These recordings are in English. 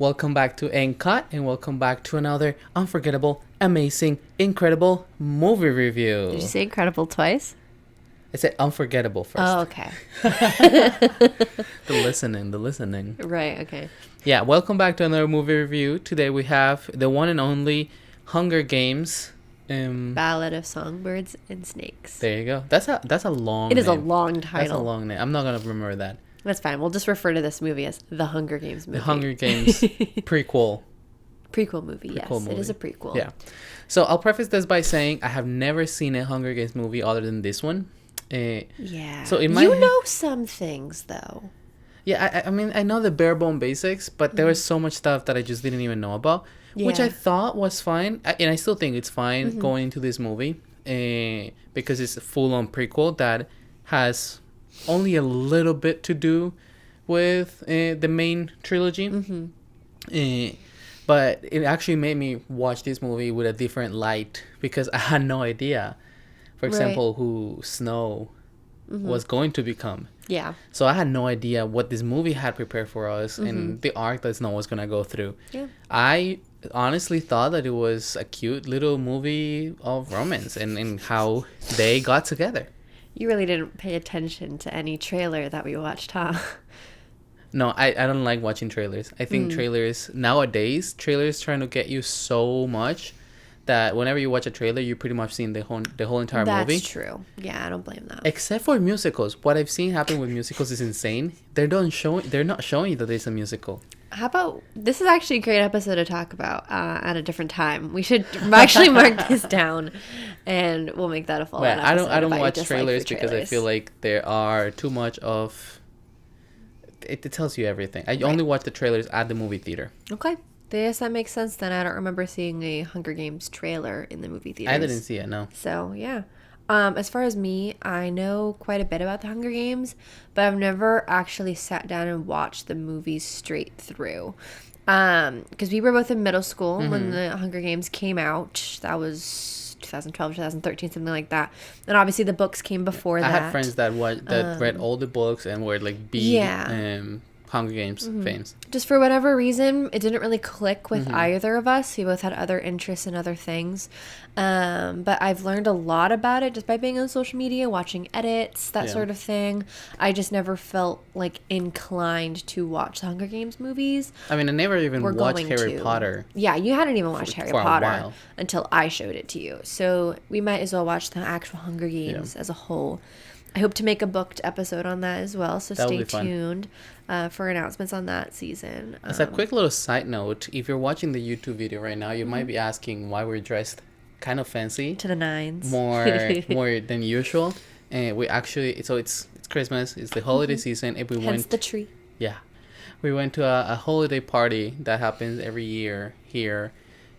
Welcome back to Cut, and welcome back to another unforgettable, amazing, incredible movie review. Did you say incredible twice? I said unforgettable first. Oh, okay. The listening. Right, okay. Yeah, welcome back to another movie review. Today we have the one and only Hunger Games. Ballad of Songbirds and Snakes. There you go. That's a long It name. is a long title. That's a long name. I'm not going to remember that. That's fine. We'll just refer to this movie as the Hunger Games movie. The Hunger Games prequel. Prequel movie, yes. Movie. It is a prequel. Yeah. So I'll preface this by saying I have never seen a Hunger Games movie other than this one. Yeah. So it you know some things, though. Yeah, I mean, I know the bare bone basics, but there was so much stuff that I just didn't even know about, which I thought was fine. And I still think it's fine going into this movie because it's a full-on prequel that has only a little bit to do with the main trilogy. But it actually made me watch this movie with a different light because I had no idea, for example, who Snow was going to become. Yeah. So I had no idea what this movie had prepared for us and the arc that Snow was going to go through. Yeah. I honestly thought that it was a cute little movie of romance and how they got together. You really didn't pay attention to any trailer that we watched, huh? No, I don't like watching trailers. I think trailers trying to get you so much that whenever you watch a trailer, you're pretty much seeing the whole entire movie. That's true. Yeah, I don't blame that. Except for musicals. What I've seen happen with musicals is insane. They're not showing you that there's a musical. How about, this is actually a great episode to talk about at a different time. We should actually mark this down and we'll make that a follow-up episode. I don't watch trailers because I feel like there are too much of... It tells you everything. I only watch the trailers at the movie theater. Okay. Yes, that makes sense then. I don't remember seeing a Hunger Games trailer in the movie theaters. I didn't see it, no. So, yeah. As far as me, I know quite a bit about the Hunger Games, but I've never actually sat down and watched the movies straight through. Because we were both in middle school when the Hunger Games came out. That was 2012, 2013, something like that. And obviously the books came before that. I had friends that read all the books and were like big Hunger Games fans. Just for whatever reason, it didn't really click with either of us. We both had other interests in other things. But I've learned a lot about it just by being on social media, watching edits, that sort of thing. I just never felt like inclined to watch the Hunger Games movies. I mean, I never even watched Harry Potter. Yeah, you hadn't even watched Harry Potter until I showed it to you. So we might as well watch the actual Hunger Games as a whole. I hope to make a booked episode on that as well, so stay tuned for announcements on that season. As a quick little side note, if you're watching the YouTube video right now, you might be asking why we're dressed kind of fancy. To the nines. More than usual. And we actually, it's Christmas, it's the holiday season. And Hence the tree. Yeah. We went to a holiday party that happens every year here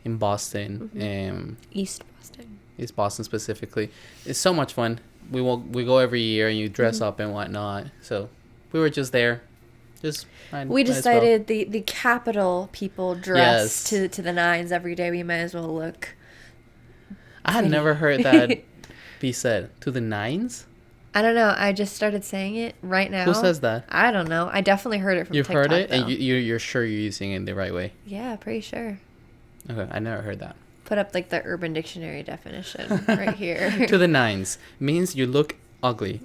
in Boston. East Boston. East Boston specifically. It's so much fun. We go every year and you dress up and whatnot. So we were just there. We decided the capital people dress to the nines every day. We might as well look. I had never heard that be said. To the nines? I don't know. I just started saying it right now. Who says that? I don't know. I definitely heard it from TikTok. You've heard it? Though. And you're sure you're using it the right way? Yeah, pretty sure. Okay, I never heard that. Put up like the Urban Dictionary definition right here. To the nines means you look ugly.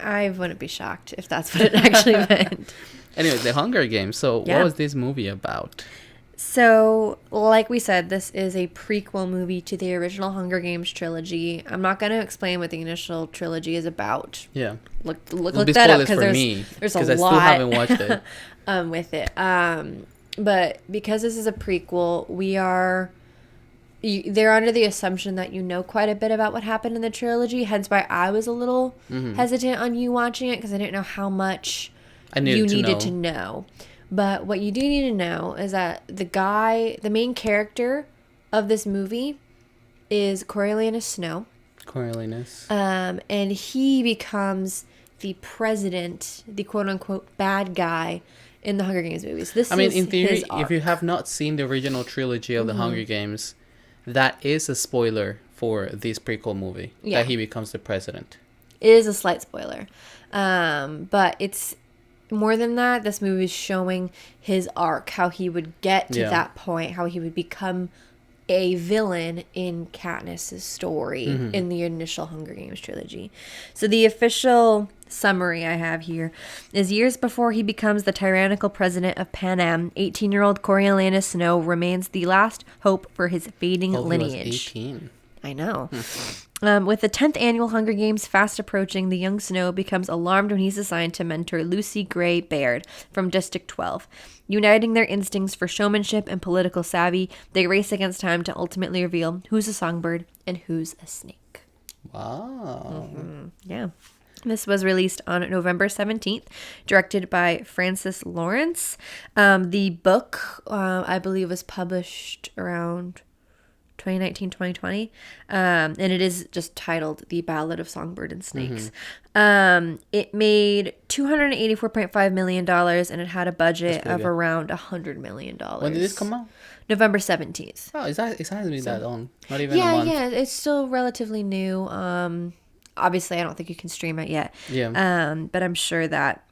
I wouldn't be shocked if that's what it actually meant. Anyway, the Hunger Games. So what was this movie about? So, like we said, this is a prequel movie to the original Hunger Games trilogy. I'm not going to explain what the initial trilogy is about. Yeah. Look that up because there's a lot. I still haven't watched it. With it. But because this is a prequel, they're under the assumption that you know quite a bit about what happened in the trilogy. Hence why I was a little hesitant on you watching it because I didn't know how much you needed to know. But what you do need to know is that the main character of this movie is Coriolanus Snow. And he becomes the president, the quote-unquote bad guy in the Hunger Games movies. In theory, if you have not seen the original trilogy of the Hunger Games, that is a spoiler for this prequel movie, that he becomes the president. It is a slight spoiler. But it's more than that, this movie is showing his arc, how he would get to that point, how he would become a villain in Katniss's story in the initial Hunger Games trilogy. So the official summary I have here is: years before he becomes the tyrannical president of Panem, 18-year-old Coriolanus Snow remains the last hope for his fading lineage. He was 18. I know. With the 10th annual Hunger Games fast approaching, the young Snow becomes alarmed when he's assigned to mentor Lucy Gray Baird from District 12. Uniting their instincts for showmanship and political savvy, they race against time to ultimately reveal who's a songbird and who's a snake. Wow. Yeah. This was released on November 17th, directed by Francis Lawrence. The book, I believe, was published around 2019, 2020. And it is just titled The Ballad of Songbird and Snakes. It made $284.5 million, and it had a budget of around $100 million. When did this come out? November 17th. Oh, it hasn't been that long. Not even a month. Yeah, it's still relatively new. Obviously, I don't think you can stream it yet. Yeah. But I'm sure that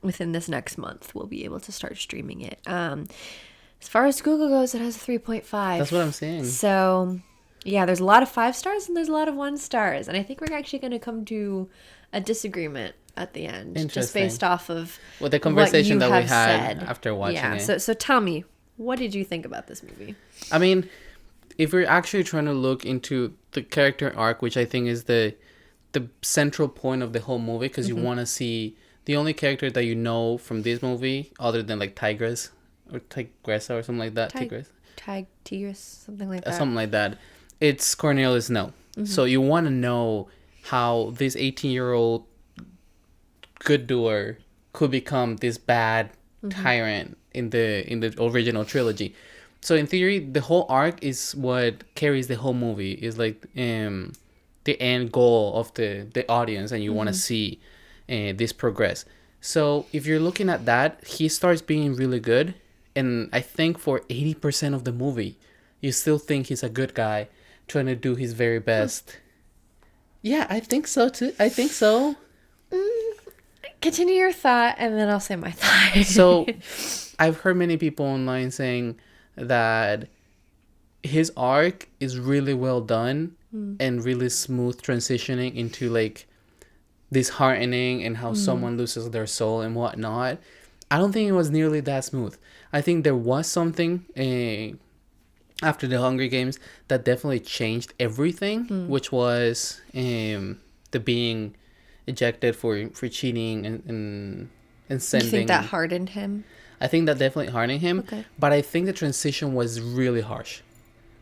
within this next month, we'll be able to start streaming it. As far as Google goes, it has a 3.5. That's what I'm saying. So, yeah, there's a lot of 5 stars and there's a lot of 1 stars. And I think we're actually going to come to a disagreement at the end. Just based off of the conversation that we had said. After watching it. So tell me, what did you think about this movie? I mean, if we're actually trying to look into the character arc, which I think is the central point of the whole movie, because you want to see the only character that you know from this movie, other than like Tigress or Tigressa or something like that. Tigress, something like that. Something like that. It's Cornelius Snow. So you want to know how this 18-year-old good doer could become this bad tyrant in the original trilogy. So in theory, the whole arc is what carries the whole movie. Is like the end goal of the audience, and you want to see this progress. So if you're looking at that, he starts being really good, and I think for 80% of the movie, you still think he's a good guy trying to do his very best. Yeah, I think so too. I think so. Continue your thought, and then I'll say my thought. So I've heard many people online saying that his arc is really well done and really smooth transitioning into like disheartening and how someone loses their soul and whatnot. I don't think it was nearly that smooth. I think there was something after the Hunger Games that definitely changed everything, which was the being ejected for cheating and sending. You think that hardened him? I think that definitely hardened him. Okay. But I think the transition was really harsh.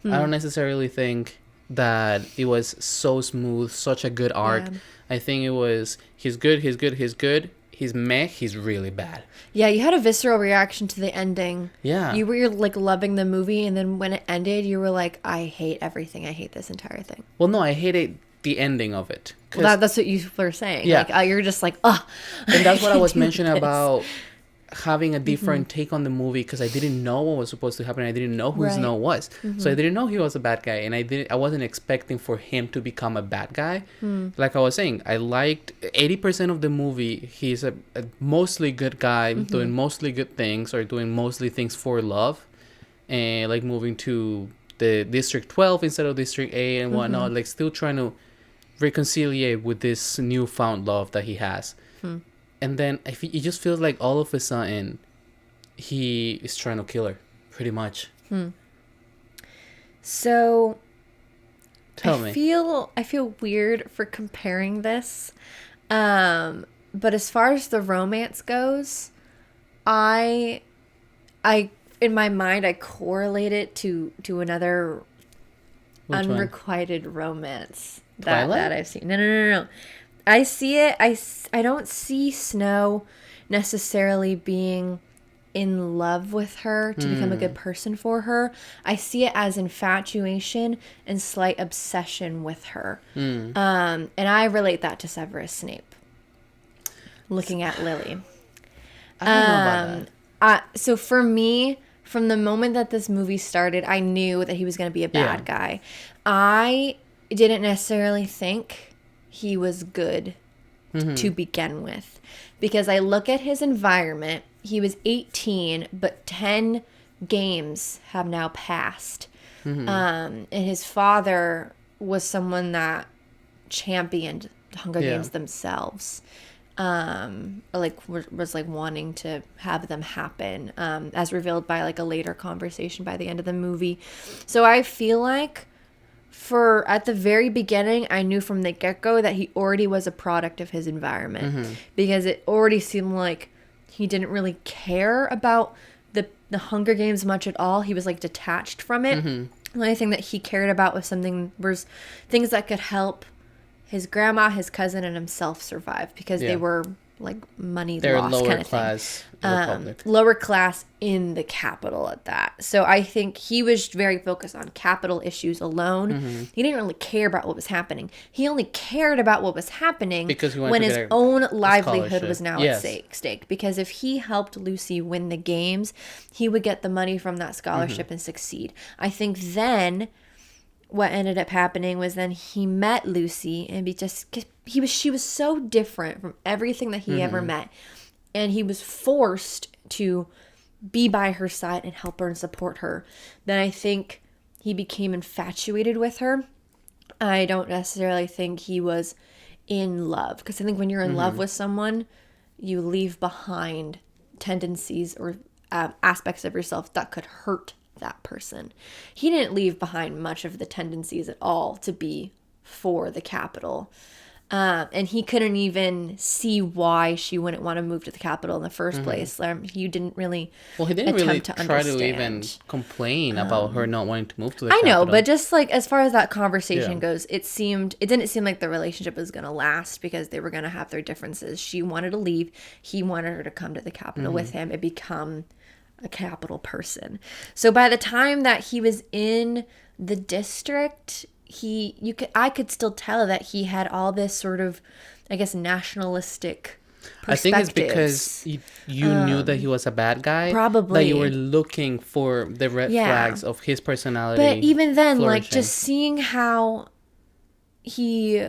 I don't necessarily think that it was so smooth, such a good arc. Yeah. I think it was he's good, he's meh, he's really bad. Yeah, you had a visceral reaction to the ending. Yeah. You were like loving the movie, and then when it ended, you were like, I hate everything. I hate this entire thing. Well, no, I hated the ending of it. Well, that's what you were saying. Yeah. Like, you're just like, ugh. And that's what I was mentioning about having a different take on the movie, because I didn't know what was supposed to happen. I didn't know who Snow was. So I didn't know he was a bad guy, and I wasn't expecting for him to become a bad guy. Like I was saying, I liked 80% of the movie. He's a mostly good guy, doing mostly good things, or doing mostly things for love, and like moving to the District 12 instead of District 8 and whatnot, like still trying to reconciliate with this newfound love that he has. And then it just feels like all of a sudden he is trying to kill her, pretty much. So Tell me. I feel weird for comparing this. But as far as the romance goes, I in my mind I correlate it to another Which unrequited romance Twilight? that I've seen. No. I see it. I don't see Snow necessarily being in love with her to become a good person for her. I see it as infatuation and slight obsession with her. And I relate that to Severus Snape. Looking at Lily. I don't know about that. So for me, from the moment that this movie started, I knew that he was going to be a bad guy. I didn't necessarily think he was good to begin with. Because I look at his environment, he was 18, but 10 games have now passed. And his father was someone that championed the Hunger Games themselves. Or like was like wanting to have them happen, as revealed by like a later conversation by the end of the movie. So I feel like at the very beginning, I knew from the get-go that he already was a product of his environment, because it already seemed like he didn't really care about the Hunger Games much at all. He was like detached from it. The only thing that he cared about was things that could help his grandma, his cousin, and himself survive, because they were like money lost kind of thing. Lower class in the capital at that. So I think he was very focused on capital issues alone. He didn't really care about what was happening. He only cared about what was happening because when his own livelihood was now at stake. Because if he helped Lucy win the games, he would get the money from that scholarship and succeed. I think then what ended up happening was then he met Lucy, and she was so different from everything that he ever met, and he was forced to be by her side and help her and support her. Then I think he became infatuated with her. I don't necessarily think he was in love, because I think when you're in love with someone, you leave behind tendencies or aspects of yourself that could hurt that person. He didn't leave behind much of the tendencies at all to be for the capital. And he couldn't even see why she wouldn't want to move to the capital in the first place. He didn't really try to even complain about her not wanting to move to the capital. I know, but just like as far as that conversation goes, it didn't seem like the relationship was going to last, because they were going to have their differences. She wanted to leave. He wanted her to come to the capital with him and become a capital person. So by the time that he was in the district, I could still tell that he had all this sort of, I guess, nationalistic perspectives. I think it's because you knew that he was a bad guy. Probably. That you were looking for the red flags of his personality. But even then, like, just seeing how he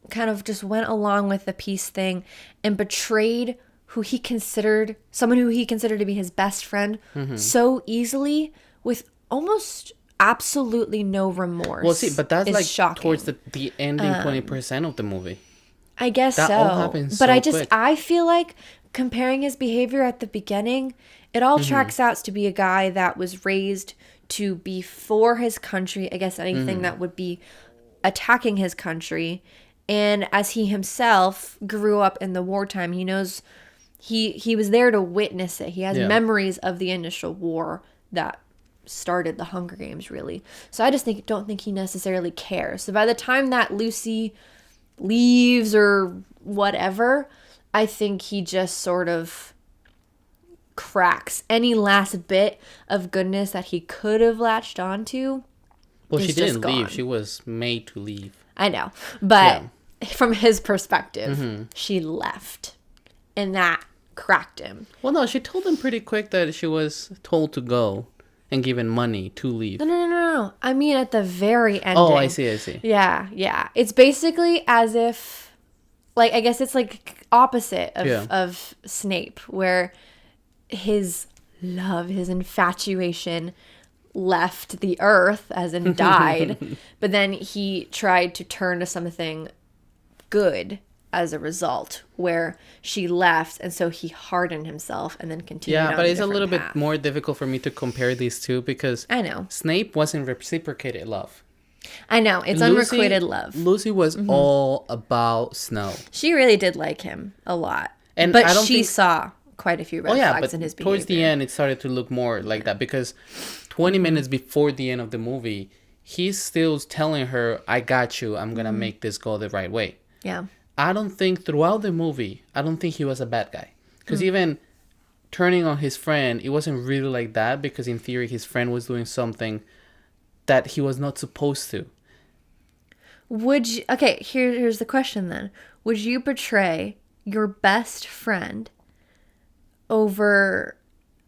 kind of just went along with the peace thing and betrayed someone who he considered to be his best friend so easily, with almost absolutely no remorse. Well, see, but that's like shocking. Towards the ending 20% of the movie. I guess that all happens so quick. I feel like comparing his behavior at the beginning, it all tracks out to be a guy that was raised to be for his country, I guess anything that would be attacking his country. And as he himself grew up in the wartime, he knows he was there to witness it. He has memories of the initial war that started the Hunger Games, really. So I just don't think he necessarily cares. So by the time that Lucy leaves or whatever, I think he just sort of cracks any last bit of goodness that he could have latched onto. Well, she didn't leave. She was made to leave. I know. But from his perspective, she left. And that cracked him. Well, no, she told him pretty quick that she was told to go and given money to leave. No. I mean at the very end. Oh, I see. Yeah. It's basically as if, like, I guess it's like opposite of Snape, where his love, his infatuation left the earth, as in died, but then he tried to turn to something good as a result, where she left, and so he hardened himself and then continued on but it's a little path. bit more difficult for me to compare these two, because I know Snape wasn't reciprocated love. I know, it's unrequited love. Lucy was all about Snow. She really did like him a lot, but she saw quite a few red flags in his behavior. Towards the end, it started to look more like that, because 20 minutes before the end of the movie, he's still telling her, I got you, I'm gonna make this go the right way. Yeah. I don't think throughout the movie, I don't think he was a bad guy. Because even turning on his friend, it wasn't really like that, because in theory, his friend was doing something that he was not supposed to. Here's the question then. Would you betray your best friend over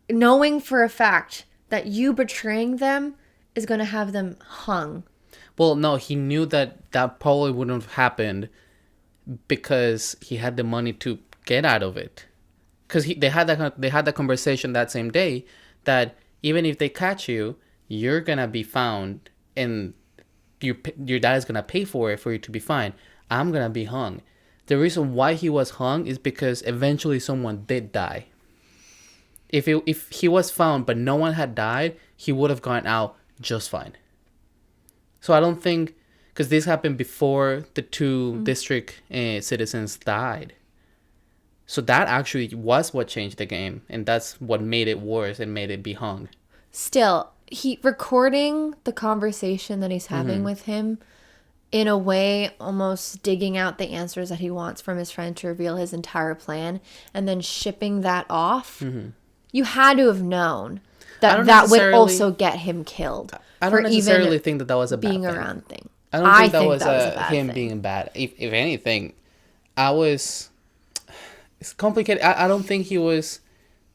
knowing for a fact that you betraying them is going to have them hung? Well, no, he knew that probably wouldn't have happened because he had the money to get out of it. Because they had that conversation that same day that even if they catch you, you're gonna be found and your dad is gonna pay for it for you to be fine. I'm gonna be hung. The reason why he was hung is because eventually someone did die. If he was found but no one had died, he would have gone out just fine. So I don't think, because this happened before the two district citizens died. So that actually was what changed the game, and that's what made it worse and made it be hung. Still, he recording the conversation that he's having with him, in a way almost digging out the answers that he wants from his friend to reveal his entire plan, and then shipping that off. You had to have known that would also get him killed. I don't necessarily think that was a bad being thing. Around thing. I don't think that was him being bad. If anything, it's complicated. I don't think he was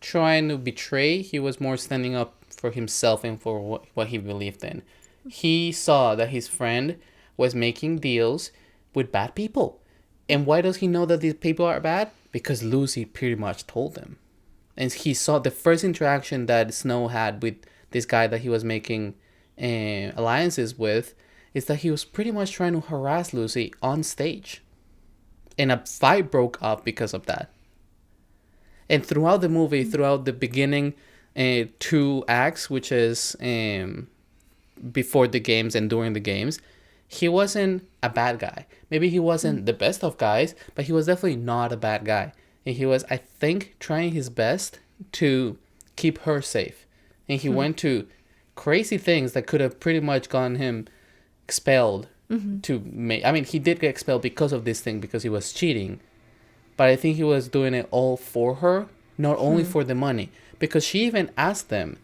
trying to betray. He was more standing up for himself and for what he believed in. He saw that his friend was making deals with bad people. And why does he know that these people are bad? Because Lucy pretty much told him. And he saw the first interaction that Snow had with this guy that he was making alliances with, is that he was pretty much trying to harass Lucy on stage. And a fight broke up because of that. And throughout the movie, throughout the beginning 2 acts, which is before the games and during the games, he wasn't a bad guy. Maybe he wasn't the best of guys, but he was definitely not a bad guy. And he was, I think, trying his best to keep her safe. And he went to crazy things that could have pretty much gotten him expelled. He did get expelled because of this thing, because he was cheating. But I think he was doing it all for her, not only for the money. Because she even asked them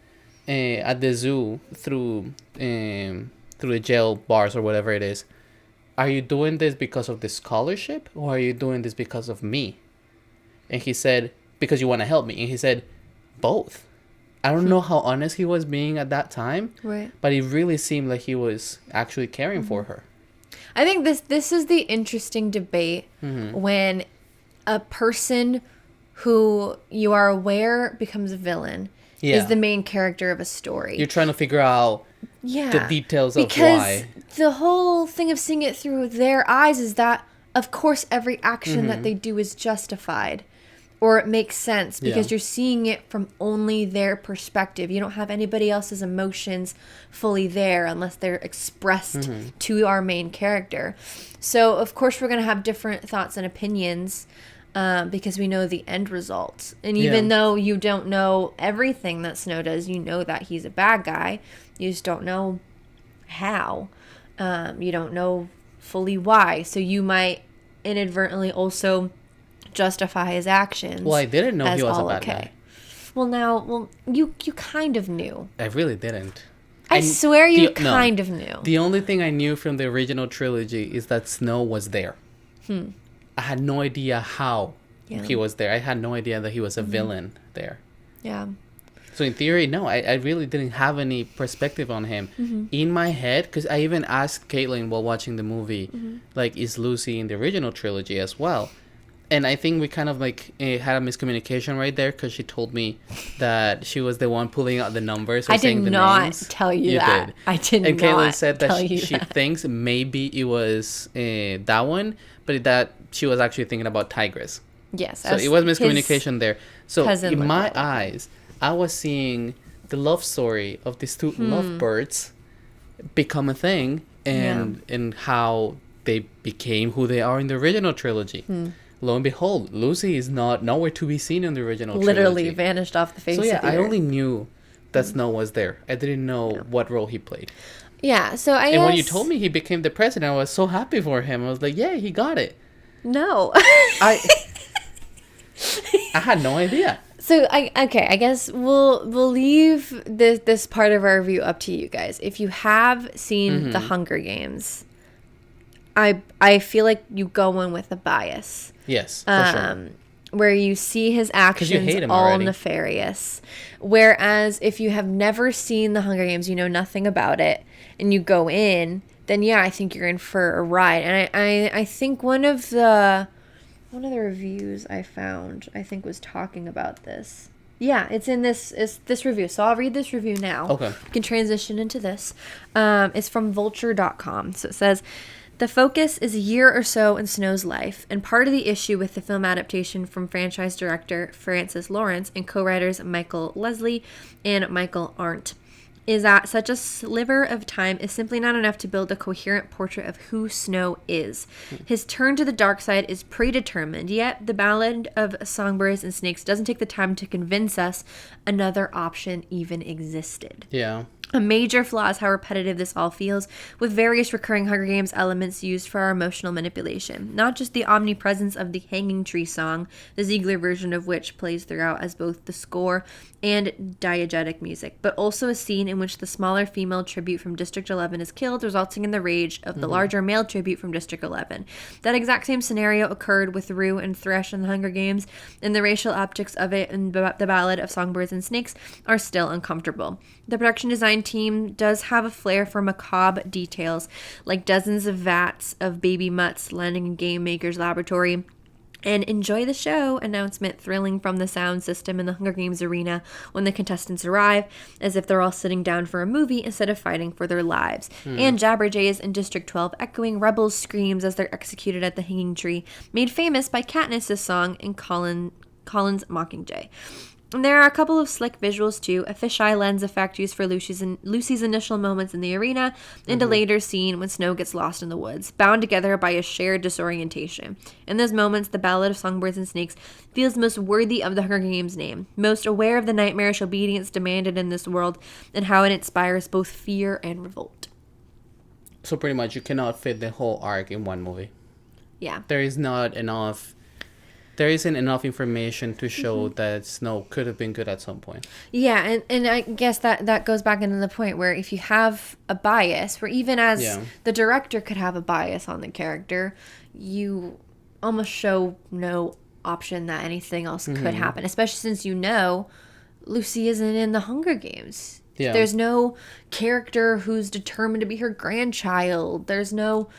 at the zoo through the jail bars or whatever it is, are you doing this because of the scholarship, or are you doing this because of me? And he said, because you want to help me. And he said, both. I don't know how honest he was being at that time, right? But it really seemed like he was actually caring for her. I think this is the interesting debate when a person who you are aware becomes a villain is the main character of a story. You're trying to figure out the details of why. Because the whole thing of seeing it through their eyes is that, of course, every action that they do is justified. Or it makes sense because you're seeing it from only their perspective. You don't have anybody else's emotions fully there unless they're expressed to our main character. So, of course, we're going to have different thoughts and opinions because we know the end result. And even though you don't know everything that Snow does, you know that he's a bad guy. You just don't know how. You don't know fully why. So you might inadvertently also justify his actions. Well, I didn't know he was a bad guy. Well, you kind of knew. I really didn't. I swear you kind of knew. The only thing I knew from the original trilogy is that Snow was there. I had no idea how he was there. I had no idea that he was a villain there. Yeah. So in theory, no, I really didn't have any perspective on him. In my head, because I even asked Caitlin while watching the movie, like, is Lucy in the original trilogy as well? And I think we kind of had a miscommunication right there, because she told me that she was the one pulling out the numbers. I did not tell you that. Did. I did not. And Caitlin said that she thinks maybe it was that one, but that she was actually thinking about Tigress. Yes. So it was miscommunication there. So in my eyes, I was seeing the love story of these two lovebirds become a thing, and how they became who they are in the original trilogy. Lo and behold, Lucy is nowhere to be seen in the original trilogy. Literally vanished off the face of the earth. I only knew that Snow was there. I didn't know what role he played. Yeah, so I guess... And when you told me he became the president, I was so happy for him. I was like, yeah, he got it. No. I had no idea. So I guess we'll leave this part of our review up to you guys. If you have seen the Hunger Games, I feel like you go in with a bias. Yes, for sure. Where you see his actions all already. Nefarious. Whereas if you have never seen the Hunger Games, you know nothing about it, and you go in then yeah, I think you're in for a ride. And I think one of the reviews I found, I think, was talking about this. Yeah, it's in this review. So I'll read this review now. Okay. We can transition into this. It's from vulture.com. So it says, the focus is a year or so in Snow's life, and part of the issue with the film adaptation from franchise director Francis Lawrence and co-writers Michael Leslie and Michael Arndt is that such a sliver of time is simply not enough to build a coherent portrait of who Snow is. His turn to the dark side is predetermined, yet the Ballad of Songbirds and Snakes doesn't take the time to convince us another option even existed. Yeah. A major flaw is how repetitive this all feels, with various recurring Hunger Games elements used for our emotional manipulation. Not just the omnipresence of the Hanging Tree song, the Ziegler version of which plays throughout as both the score and diegetic music, but also a scene in which the smaller female tribute from District 11 is killed, resulting in the rage of the larger male tribute from District 11. That exact same scenario occurred with Rue and Thresh in the Hunger Games, and the racial optics of it in the Ballad of Songbirds and Snakes are still uncomfortable. The production design team does have a flair for macabre details, like dozens of vats of baby mutts landing in Game Maker's laboratory, and enjoy the show announcement thrilling from the sound system in the Hunger Games arena when the contestants arrive, as if they're all sitting down for a movie instead of fighting for their lives. And Jabberjays in District 12 echoing rebels' screams as they're executed at the Hanging Tree, made famous by Katniss' song in Colin's Mockingjay. And there are a couple of slick visuals too, a fisheye lens effect used for Lucy's initial moments in the arena, and a later scene when Snow gets lost in the woods, bound together by a shared disorientation. In those moments, the Ballad of Songbirds and Snakes feels most worthy of the Hunger Games name, most aware of the nightmarish obedience demanded in this world, and how it inspires both fear and revolt. So pretty much you cannot fit the whole arc in one movie. Yeah. There isn't enough information to show that Snow could have been good at some point. Yeah, and I guess that goes back into the point where if you have a bias, where even as the director could have a bias on the character, you almost show no option that anything else could happen, especially since Lucy isn't in the Hunger Games. Yeah. There's no character who's determined to be her grandchild. There's no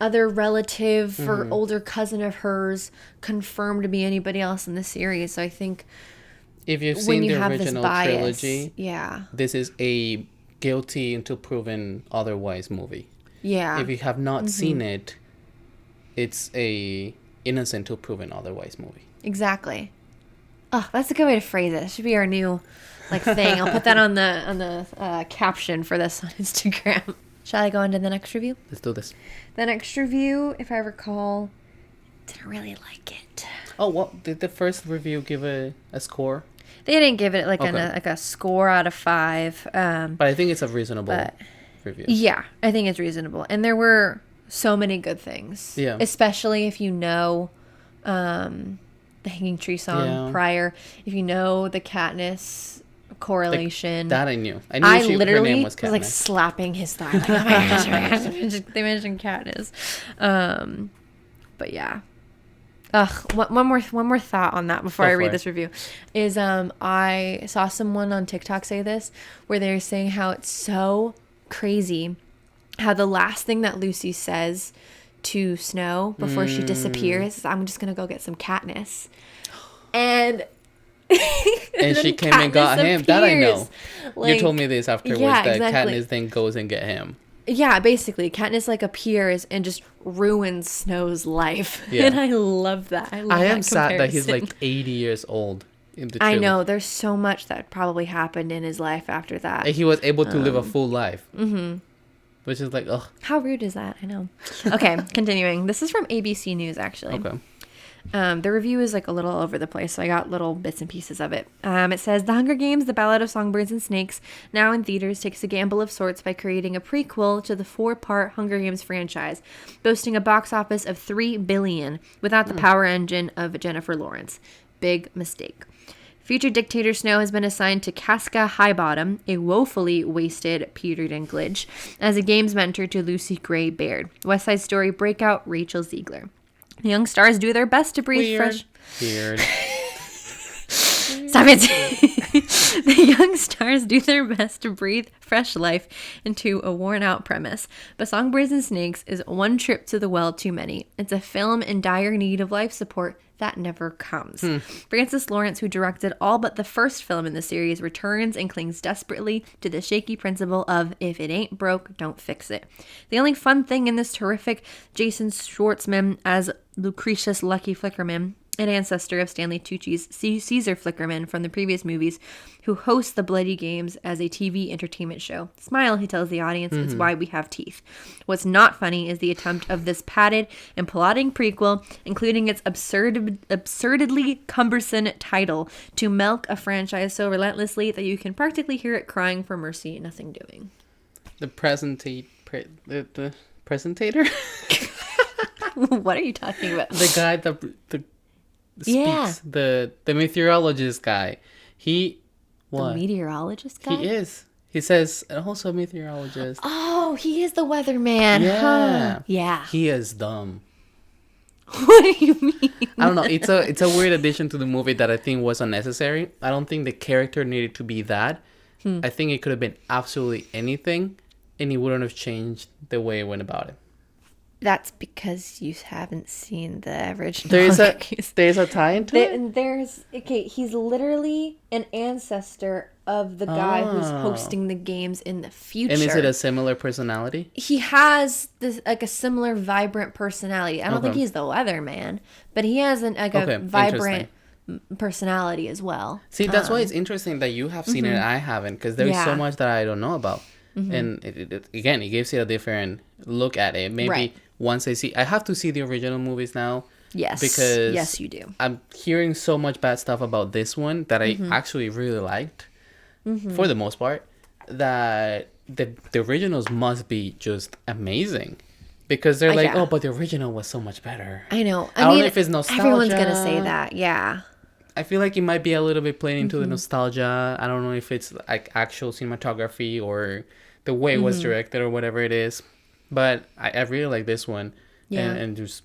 other relative or older cousin of hers confirmed to be anybody else in the series. So I think if you've seen the original trilogy, yeah, this is a guilty until proven otherwise movie. Yeah. If you have not seen it, it's a innocent till proven otherwise movie. Exactly. Oh, that's a good way to phrase it. It should be our new thing. I'll put that on the caption for this on Instagram. Shall I go on to the next review? Let's do this. The next review, if I recall, didn't really like it. Oh, what did the first review give a score? They didn't give it a score out of 5. But I think it's a reasonable review. Yeah, I think it's reasonable. And there were so many good things. Yeah. Especially if you know the Hanging Tree song prior. If you know the Katniss correlation. That I knew. I knew her name was Katniss. Was slapping his thigh. Like, oh my gosh, they mentioned Katniss. But yeah. One more thought on that before I read this review is I saw someone on TikTok say this where they're saying how it's so crazy how the last thing that Lucy says to Snow before she disappears is, I'm just gonna go get some Katniss. And she came and got him. That I know. You told me this afterwards that exactly. Katniss then goes and get him. Yeah, basically, Katniss appears and just ruins Snow's life. Yeah. And I love that. I am sad that he's 80 years old in the trilogy. I know. There's so much that probably happened in his life after that. And he was able to live a full life. Mm-hmm. Which is ugh. How rude is that? I know. Okay, continuing. This is from ABC News, actually. Okay. The review is a little over the place, so I got little bits and pieces of it. It says, The Hunger Games, The Ballad of Songbirds and Snakes, now in theaters, takes a gamble of sorts by creating a prequel to the 4-part Hunger Games franchise, boasting a box office of $3 billion without the power engine of Jennifer Lawrence. Big mistake. Future dictator Snow has been assigned to Casca Highbottom, a woefully wasted Peter Dinklage, as a games mentor to Lucy Gray Baird. West Side Story breakout Rachel Ziegler. The young stars do their best to breathe fresh. Weird. Stop it. The young stars do their best to breathe fresh life into a worn-out premise. But Songbirds and Snakes is one trip to the well too many. It's a film in dire need of life support that never comes. Francis Lawrence, who directed all but the first film in the series, returns and clings desperately to the shaky principle of, if it ain't broke, don't fix it. The only fun thing in this terrific Jason Schwartzman as Lucretius Lucky Flickerman, an ancestor of Stanley Tucci's Caesar Flickerman from the previous movies, who hosts the Bloody Games as a TV entertainment show. Smile, he tells the audience, it's why we have teeth. What's not funny is the attempt of this padded and plotting prequel, including its absurdly cumbersome title, to milk a franchise so relentlessly that you can practically hear it crying for mercy and nothing doing. The presentator? What are you talking about? The guy that speaks, the meteorologist guy. The meteorologist guy? He is. He says, also a meteorologist. Oh, he is the weatherman. Yeah. Huh. Yeah. He is dumb. What do you mean? I don't know. It's a weird addition to the movie that I think was unnecessary. I don't think the character needed to be that. I think it could have been absolutely anything, and it wouldn't have changed the way it went about it. That's because you haven't seen the original. There's a tie into it? He's literally an ancestor of the guy who's hosting the games in the future. And is it a similar personality? He has this a similar vibrant personality. I don't think he's the weatherman, but he has a vibrant personality as well. See, that's why it's interesting that you have seen it and I haven't, because there's so much that I don't know about. And it gives you a different look at it. Maybe once I have to see the original movies now. Yes. Because yes, you do. I'm hearing so much bad stuff about this one that I actually really liked, for the most part, that the originals must be just amazing. Because they're like, oh, but the original was so much better. I know. I don't know if it's nostalgia. Everyone's going to say that, yeah. I feel like it might be a little bit playing into the nostalgia. I don't know if it's like actual cinematography or the way it was directed or whatever it is. But I really like this one. Yeah. And just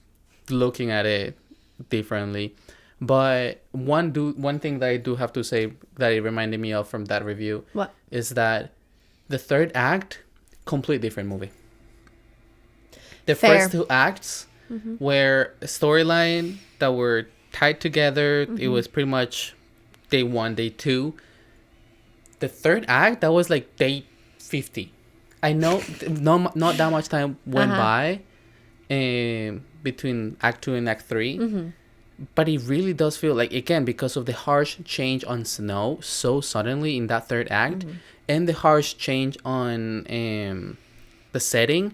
looking at it differently. But one thing that I do have to say that it reminded me of from that review is that the third act, complete different movie. The first two acts were a storyline that were tied together. It was pretty much day 1, day 2. The third act, that was like day 50. I know not that much time went by between act 2 and act 3. But it really does feel like, again, because of the harsh change on Snow so suddenly in that third act, and the harsh change on the setting,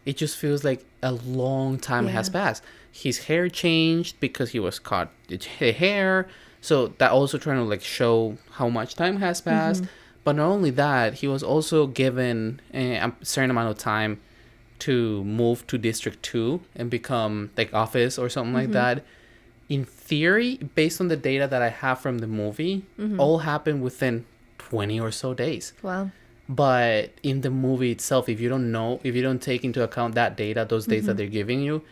it just feels like a long time has passed. His hair changed because he was caught the hair, so that also trying to like show how much time has passed. But not only that, he was also given a certain amount of time to move to District 2 and become like office or something like that. In theory, based on the data that I have from the movie, all happened within 20 or so days. Wow. But in the movie itself, if you don't take into account that data, those days that they're giving you,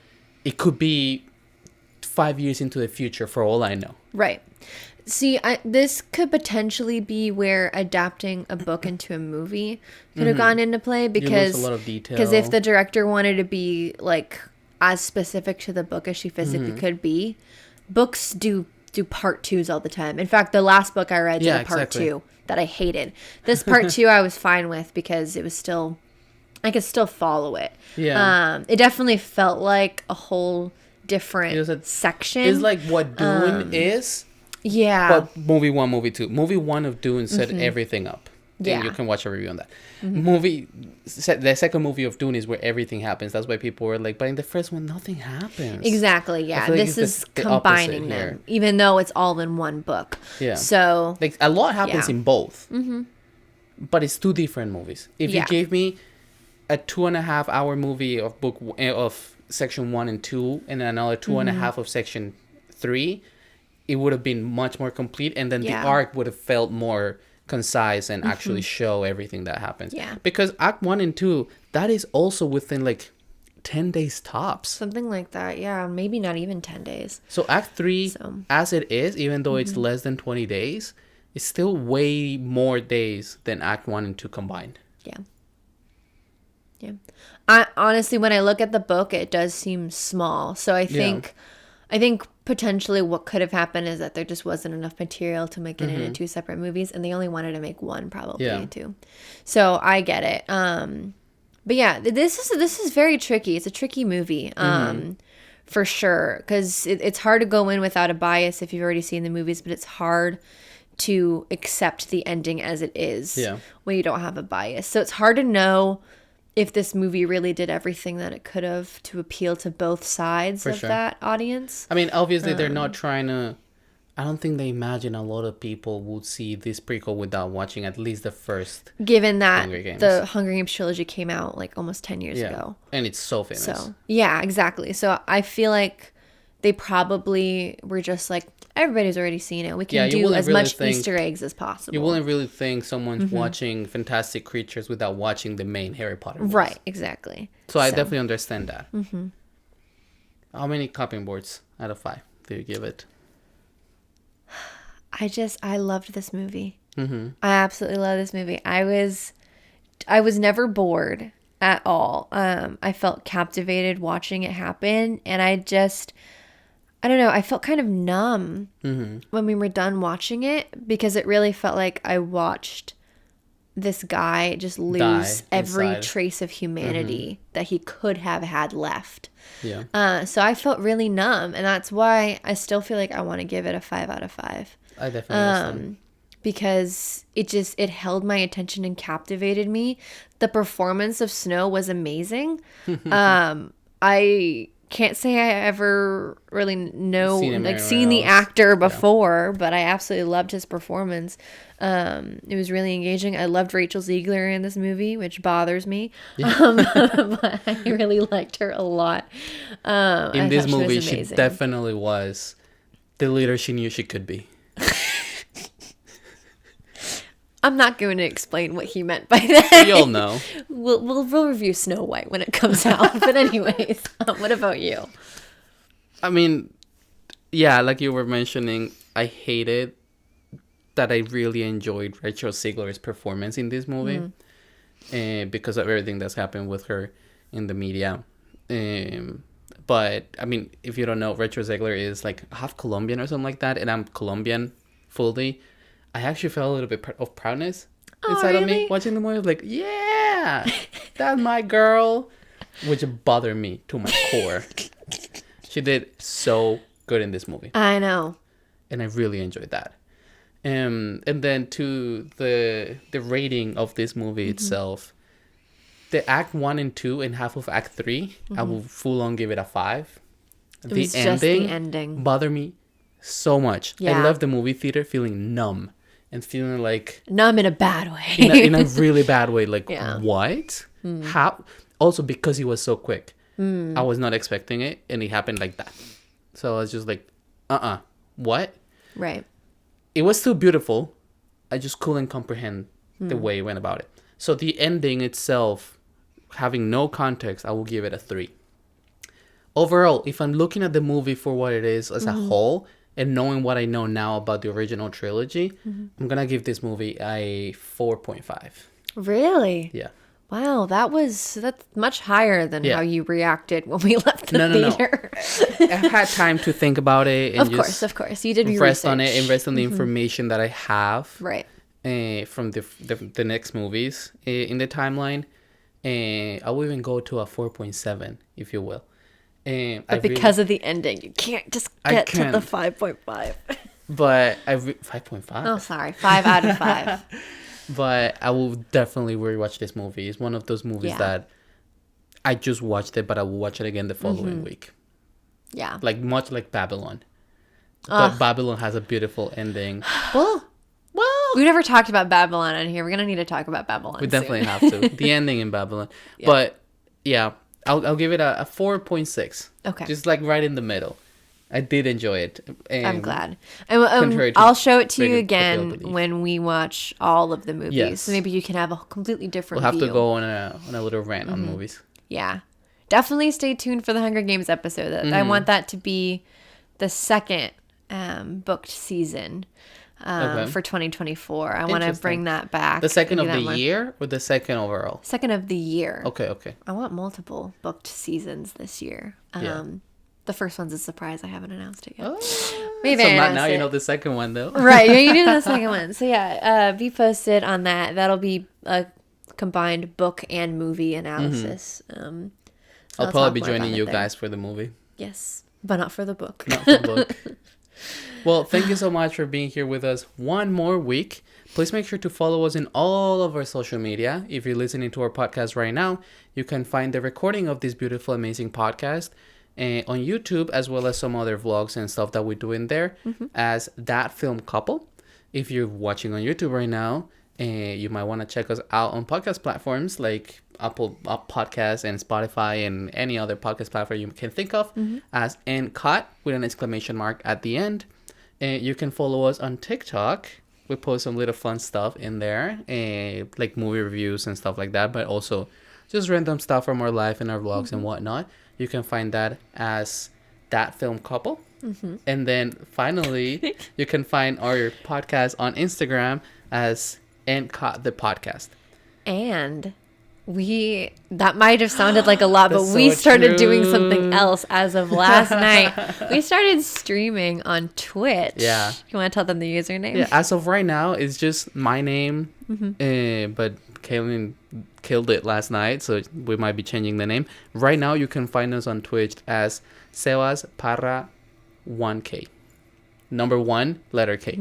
it could be 5 years into the future for all I know. Right. See, this could potentially be where adapting a book into a movie could have gone into play, because a lot of detail. Because if the director wanted to be like as specific to the book as she physically could be, books do part 2s all the time. In fact, the last book I read did a part 2 that I hated. This part 2 I was fine with because it was still, I could still follow it. Yeah. It definitely felt like a whole different section. It's like what Dune is. Yeah. But movie 1, movie 2. Movie 1 of Dune set everything up. Yeah. And you can watch a review on that. The second movie of Dune is where everything happens. That's why people were like, but in the first one, nothing happens. Exactly, yeah. Like this is combining them, even though it's all in one book. Yeah. So, like, a lot happens in both. But it's 2 different movies. If you gave me a 2.5 hour movie of section 1 and 2, and another 2.5 of section 3, it would have been much more complete, and then the arc would have felt more concise and actually show everything that happens. Yeah. Because Act 1 and 2, that is also within like 10 days tops. Something like that, yeah. Maybe not even 10 days. So Act 3, as it is, even though it's less than 20 days, it's still way more days than Act 1 and 2 combined. Yeah. Yeah. I honestly, when I look at the book, it does seem small. So I think potentially what could have happened is that there just wasn't enough material to make it into 2 separate movies, and they only wanted to make one probably too. So I get it. But yeah, this is very tricky. It's a tricky movie. For sure, because it's hard to go in without a bias if you've already seen the movies, but it's hard to accept the ending as it is when you don't have a bias. So it's hard to know if this movie really did everything that it could have to appeal to both sides of that audience. I mean, obviously they're not trying to... I don't think they imagine a lot of people would see this prequel without watching at least the first. Given that the Hunger Games trilogy came out like almost 10 years ago. And it's so famous. So, yeah, exactly. So I feel like they probably were just like, everybody's already seen it. We can do as much Easter eggs as possible. You wouldn't really think someone's watching Fantastic Creatures without watching the main Harry Potter movies. Right, exactly. So I definitely understand that. How many copying boards out of 5 do you give it? I loved this movie. I absolutely love this movie. I was never bored at all. I felt captivated watching it happen, and I don't know, I felt kind of numb when we were done watching it, because it really felt like I watched this guy just lose every trace of humanity that he could have had left. Yeah. So I felt really numb, and that's why I still feel like I want to give it a 5 out of 5. I definitely understand. Because it held my attention and captivated me. The performance of Snow was amazing. I can't say I ever really seen the actor before, but I absolutely loved his performance. It was really engaging. I loved Rachel Ziegler in this movie, which bothers me. But I really liked her a lot. In this movie, she definitely was the leader she knew she could be. I'm not going to explain what he meant by that. You'll know. We'll review Snow White when it comes out. But anyways, what about you? I mean, yeah, like you were mentioning, I hated that I really enjoyed Rachel Ziegler's performance in this movie because of everything that's happened with her in the media. But, I mean, if you don't know, Rachel Ziegler is like half Colombian or something like that, and I'm Colombian fully. I actually felt a little bit of proudness inside of me watching the movie. I was like, yeah, that's my girl, which bothered me to my core. She did so good in this movie. I know. And I really enjoyed that. And then to the rating of this movie itself, the Act 1 and 2 and half of Act 3, I will full on give it a 5. The ending bothered me so much. Yeah. I left the movie theater feeling numb and feeling like... numb in a bad way. in a really bad way. Like, what? How? Also, because it was so quick. I was not expecting it, and it happened like that. So I was just like, what? Right. It was still beautiful. I just couldn't comprehend the way it went about it. So the ending itself, having no context, I will give it a 3. Overall, if I'm looking at the movie for what it is as a whole, and knowing what I know now about the original trilogy, I'm going to give this movie a 4.5. Really? Yeah. Wow, that's much higher than how you reacted when we left the theater. No. I had time to think about it. And of course. You did your rest research. on it and rest on the information that I have. Right. From the next movies in the timeline. I will even go to a 4.7, if you will. But because of the ending, you can't just get to the 5.5. But 5.5? Oh, sorry. 5 out of 5. But I will definitely rewatch this movie. It's one of those movies that I just watched it, but I will watch it again the following week. Yeah. Like, much like Babylon. But Babylon has a beautiful ending. Well, we never talked about Babylon on here. We're going to need to talk about Babylon We definitely have to. The ending in Babylon. Yeah. But, yeah, I'll give it a 4.6. Okay. Just like right in the middle. I did enjoy it. I'm glad. And I'll show it to you again when we watch all of the movies. Yes. So maybe you can have a completely different view. We'll have to go on a little rant on movies. Yeah. Definitely stay tuned for the Hunger Games episode. I want that to be the second booked season. for 2024. I want to bring that back. The second of the year or the second overall? Second of the year. Okay. I want multiple booked seasons this year. The first one's a surprise. I haven't announced it yet. Oh, so now you know the second one, though. Right, you know the second one. So yeah, be posted on that. That'll be a combined book and movie analysis. I'll probably be joining you guys for the movie. Yes, but not for the book. Not for the book. Well, thank you so much for being here with us one more week. Please make sure to follow us in all of our social media. If you're listening to our podcast right now, you can find the recording of this beautiful, amazing podcast on YouTube, as well as some other vlogs and stuff that we do in there as That Film Couple. If you're watching on YouTube right now, you might want to check us out on podcast platforms like Apple Podcasts and Spotify and any other podcast platform you can think of as NCOT with an exclamation mark at the end. You can follow us on TikTok. We post some little fun stuff in there, like movie reviews and stuff like that, but also just random stuff from our life and our vlogs and whatnot. You can find that as That Film Couple. And then finally, you can find our podcast on Instagram as NCOT the podcast. And that might have sounded like a lot, but we started doing something else as of last night. We started streaming on Twitch. Yeah. You want to tell them the username? Yeah, as of right now, it's just my name, but Kaylin killed it last night, so we might be changing the name. Right now, you can find us on Twitch as Sebas Parra 1K. Number 1, letter K.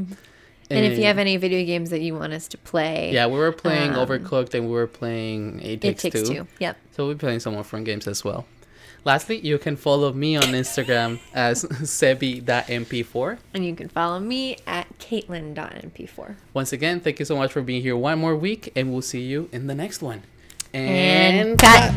And if you have any video games that you want us to play. Yeah, we were playing Overcooked and we were playing It Takes Two. Yep. So we're playing some more fun games as well. Lastly, you can follow me on Instagram as sebi.mp4. And you can follow me at caitlin.mp4. Once again, thank you so much for being here one more week, and we'll see you in the next one. And cut.